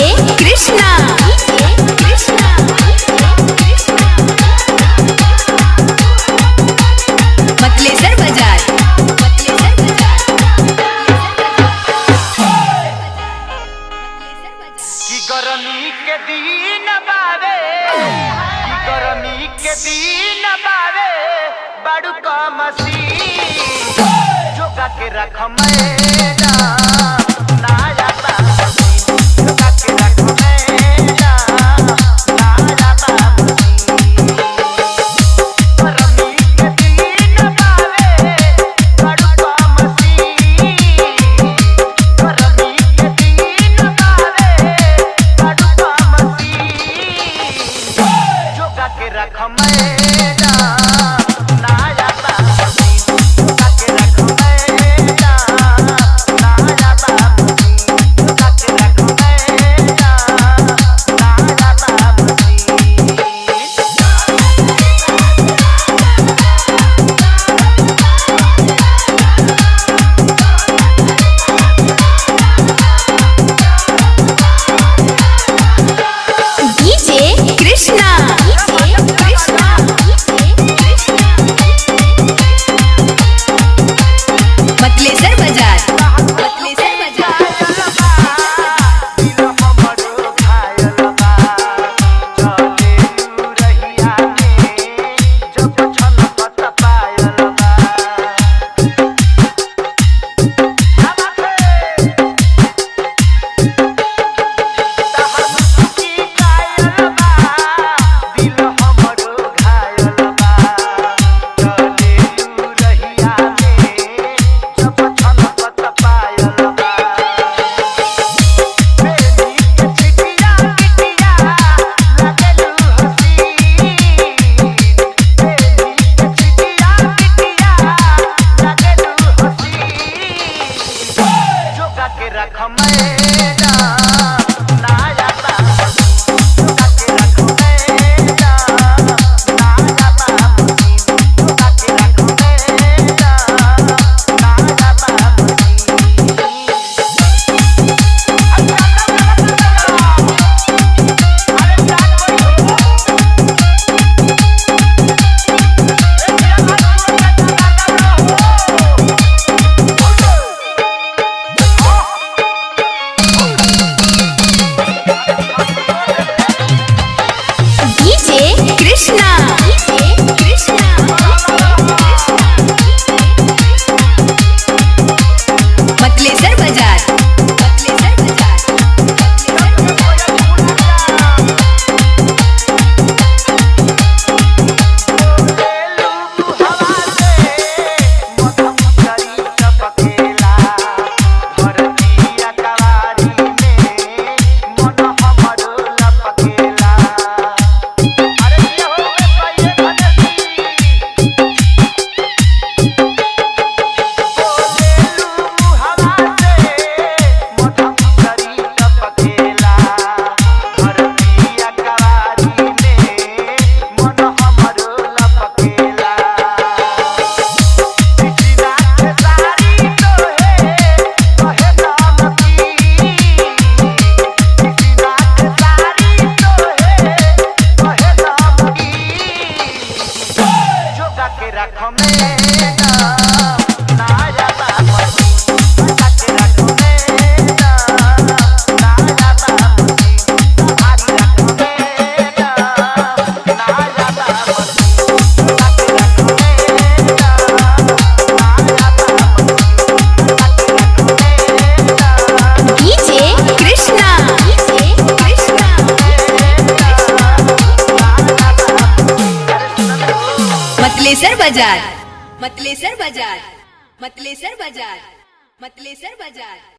कृष्णा मतलेसर बाजार की गर्मी के दिन बावे की गर्मी के दिन बावे बड़ू कमसी जोगा के रख मैना नाया बाबूजी जोगा के रख मैना नाया बाबूजी गर्मी के दिन बावे बड़ू कमसी गर्मी के दिन बावे बड़ू कमसी जोगा के रख मैना नाया बाबूजी जोगा के रख मैना नाया बाबूजी जोगा के रख मैना नाया बाबूजी डीजे कृष्णा मतलेसर बाजार रख मैना नाया बाबूजी जोगा के रख मैना नाया बाबूजी जोगा के रख मैना नाया बाबूजी डीजे कृष्णा मतलेसर बाजार रख मैना नाया बाबूजी जोगा के रख मैना नाया बाबूजी भारी रख मैना नाया बाबूजी जोगा के रख मैना नाया बाबूजी जोगा के रख मैना डीजे कृष्णा मतलेसर बाजार मतलेसर बाजार मतलेसर बाजार मतलेसर बाजार।